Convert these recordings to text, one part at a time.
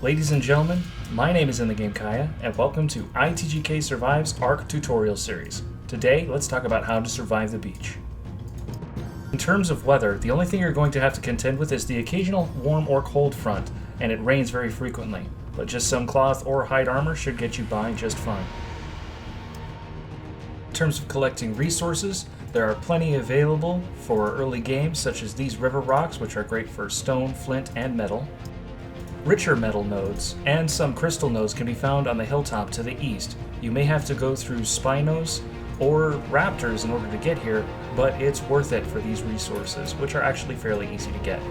Ladies and gentlemen, my name is In the Game Kaya, and welcome to ITGK Survives ARK tutorial series. Today, let's talk about how to survive the beach. In terms of weather, the only thing you're going to have to contend with is the occasional warm or cold front, and it rains very frequently, but just some cloth or hide armor should get you by just fine. In terms of collecting resources, there are plenty available for early games, such as these river rocks, which are great for stone, flint, and metal. Richer metal nodes and some crystal nodes can be found on the hilltop to the east. You may have to go through spinos or raptors in order to get here, but it's worth it for these resources, which are actually fairly easy to get.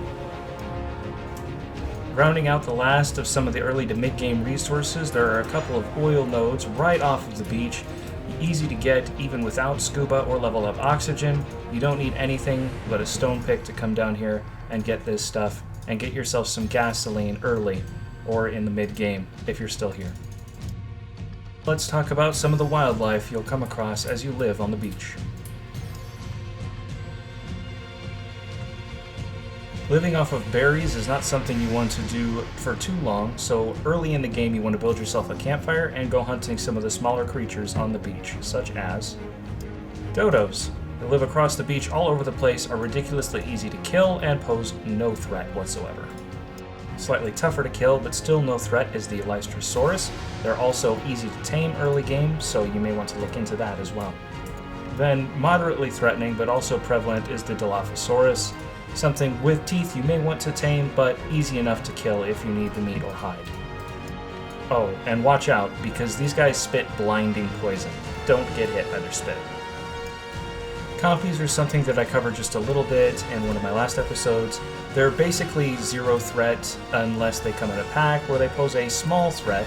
Rounding out the last of some of the early to mid-game resources, there are a couple of oil nodes right off of the beach. Easy to get even without scuba or level up oxygen. You don't need anything but a stone pick to come down here and get this stuff and get yourself some gasoline early or in the mid-game if you're still here. Let's talk about some of the wildlife you'll come across as you live on the beach. Living off of berries is not something you want to do for too long, so early in the game you want to build yourself a campfire and go hunting some of the smaller creatures on the beach, such as dodos. They live across the beach all over the place, are ridiculously easy to kill, and pose no threat whatsoever. Slightly tougher to kill, but still no threat, is the Lystrosaurus. They're also easy to tame early game, so you may want to look into that as well. Then, moderately threatening, but also prevalent, is the Dilophosaurus. Something with teeth you may want to tame, but easy enough to kill if you need the meat or hide. Oh, and watch out, because these guys spit blinding poison. Don't get hit by their spit. Compies are something that I covered just a little bit in one of my last episodes. They're basically zero threat unless they come in a pack where they pose a small threat.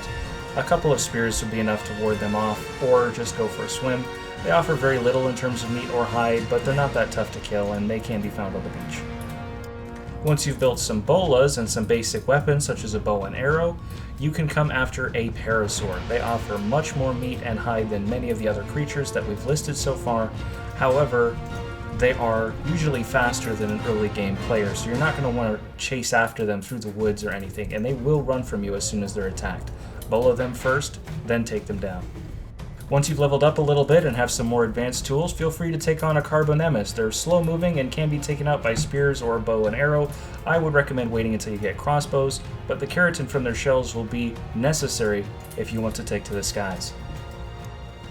A couple of spears would be enough to ward them off, or just go for a swim. They offer very little in terms of meat or hide, but they're not that tough to kill, and they can be found on the beach. Once you've built some bolas and some basic weapons, such as a bow and arrow, you can come after a parasaur. They offer much more meat and hide than many of the other creatures that we've listed so far. However, they are usually faster than an early game player, so you're not going to want to chase after them through the woods or anything, and they will run from you as soon as they're attacked. Bola them first, then take them down. Once you've leveled up a little bit and have some more advanced tools, feel free to take on a Carbonemys. They're slow moving and can be taken out by spears or bow and arrow. I would recommend waiting until you get crossbows, but the keratin from their shells will be necessary if you want to take to the skies.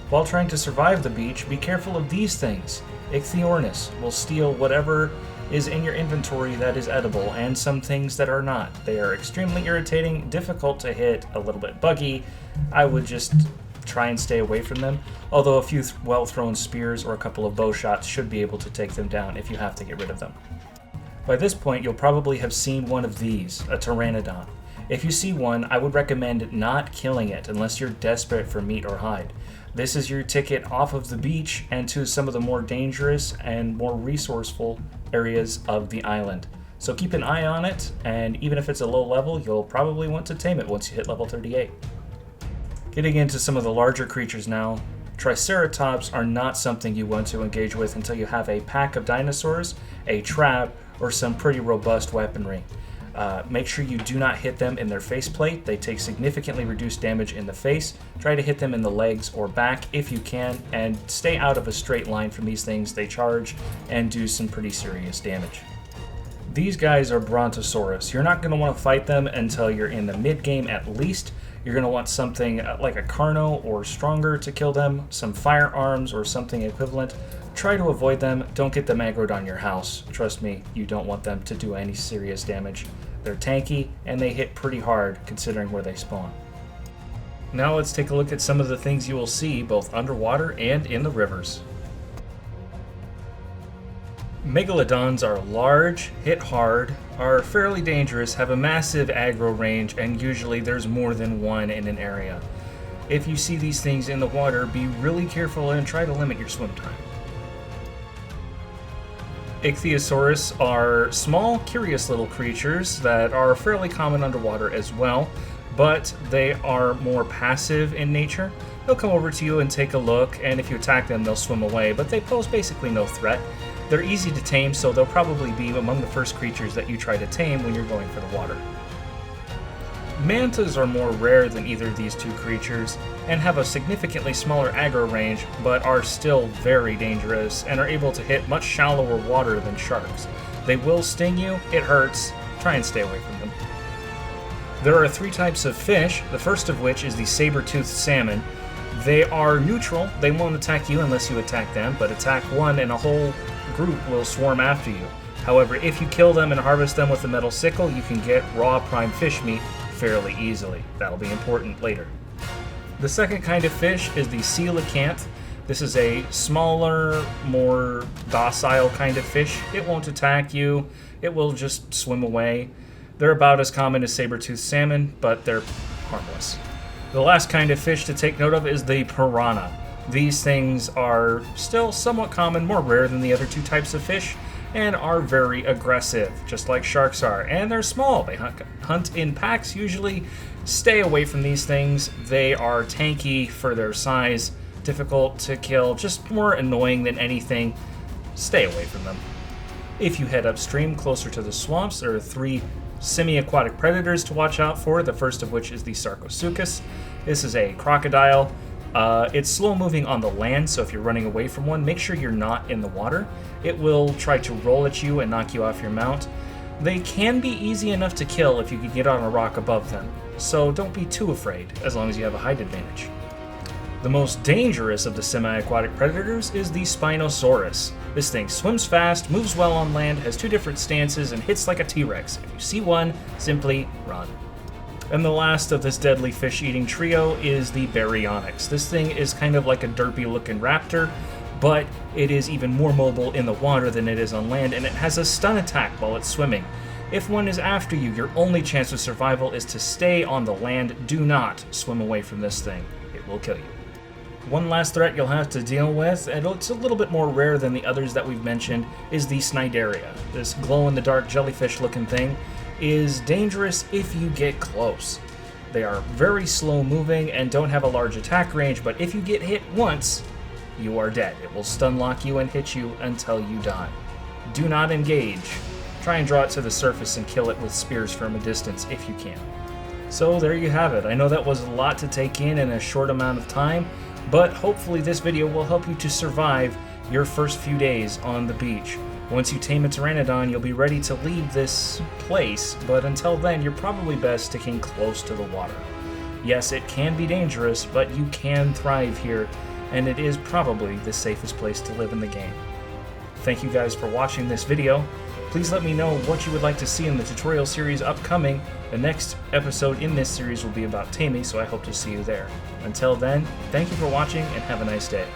While trying to survive the beach, be careful of these things. Ichthyornis will steal whatever is in your inventory that is edible, and some things that are not. They are extremely irritating, difficult to hit, a little bit buggy. I would just try and stay away from them, although a few well-thrown spears or a couple of bow shots should be able to take them down if you have to get rid of them. By this point, you'll probably have seen one of these, a pteranodon. If you see one, I would recommend not killing it unless you're desperate for meat or hide. This is your ticket off of the beach and to some of the more dangerous and more resourceful areas of the island. So keep an eye on it, and even if it's a low level, you'll probably want to tame it once you hit level 38. Getting into some of the larger creatures now, Triceratops are not something you want to engage with until you have a pack of dinosaurs, a trap, or some pretty robust weaponry. Make sure you do not hit them in their faceplate. They take significantly reduced damage in the face. Try to hit them in the legs or back if you can, and stay out of a straight line from these things. They charge and do some pretty serious damage. These guys are Brontosaurus. You're not going to want to fight them until you're in the mid-game at least. You're going to want something like a Carno or stronger to kill them, some firearms or something equivalent. Try to avoid them. Don't get them aggroed on your house. Trust me, you don't want them to do any serious damage. They're tanky, and they hit pretty hard considering where they spawn. Now let's take a look at some of the things you will see both underwater and in the rivers. Megalodons are large, hit hard, are fairly dangerous, have a massive aggro range, and usually there's more than one in an area. If you see these things in the water, be really careful and try to limit your swim time. Ichthyosaurus are small, curious little creatures that are fairly common underwater as well, but they are more passive in nature. They'll come over to you and take a look, and if you attack them, they'll swim away, but they pose basically no threat. They're easy to tame, so they'll probably be among the first creatures that you try to tame when you're going for the water. Mantas are more rare than either of these two creatures, and have a significantly smaller aggro range, but are still very dangerous, and are able to hit much shallower water than sharks. They will sting you, it hurts, try and stay away from them. There are 3 types of fish, the first of which is the saber-toothed salmon. They are neutral, they won't attack you unless you attack them, but attack one and a whole group will swarm after you. However, if you kill them and harvest them with a metal sickle, you can get raw prime fish meat fairly easily. That'll be important later. The second kind of fish is the coelacanth. This is a smaller, more docile kind of fish. It won't attack you, it will just swim away. They're about as common as saber-toothed salmon, but they're harmless. The last kind of fish to take note of is the piranha. These things are still somewhat common, more rare than the other 2 types of fish, and are very aggressive, just like sharks are. And they're small. They hunt in packs usually. Stay away from these things. They are tanky for their size, difficult to kill, just more annoying than anything. Stay away from them. If you head upstream closer to the swamps, there are 3 semi-aquatic predators to watch out for, the first of which is the Sarcosuchus. This is a crocodile. It's slow moving on the land, so if you're running away from one, make sure you're not in the water. It will try to roll at you and knock you off your mount. They can be easy enough to kill if you can get on a rock above them, so don't be too afraid, as long as you have a height advantage. The most dangerous of the semi-aquatic predators is the Spinosaurus. This thing swims fast, moves well on land, has 2 different stances, and hits like a T-Rex. If you see one, simply run. And the last of this deadly fish-eating trio is the Baryonyx. This thing is kind of like a derpy-looking raptor, but it is even more mobile in the water than it is on land, and it has a stun attack while it's swimming. If one is after you, your only chance of survival is to stay on the land. Do not swim away from this thing. It will kill you. One last threat you'll have to deal with, and it's a little bit more rare than the others that we've mentioned, is the Cnidaria. This glow-in-the-dark jellyfish-looking thing is dangerous if you get close. They are very slow-moving and don't have a large attack range, but if you get hit once, you are dead. It will stun lock you and hit you until you die. Do not engage. Try and draw it to the surface and kill it with spears from a distance if you can. So there you have it. I know that was a lot to take in a short amount of time, but hopefully this video will help you to survive your first few days on the beach. Once you tame a Pteranodon, you'll be ready to leave this place, but until then, you're probably best sticking close to the water. Yes, it can be dangerous, but you can thrive here, and it is probably the safest place to live in the game. Thank you guys for watching this video. Please let me know what you would like to see in the tutorial series upcoming. The next episode in this series will be about taming, so I hope to see you there. Until then, thank you for watching and have a nice day.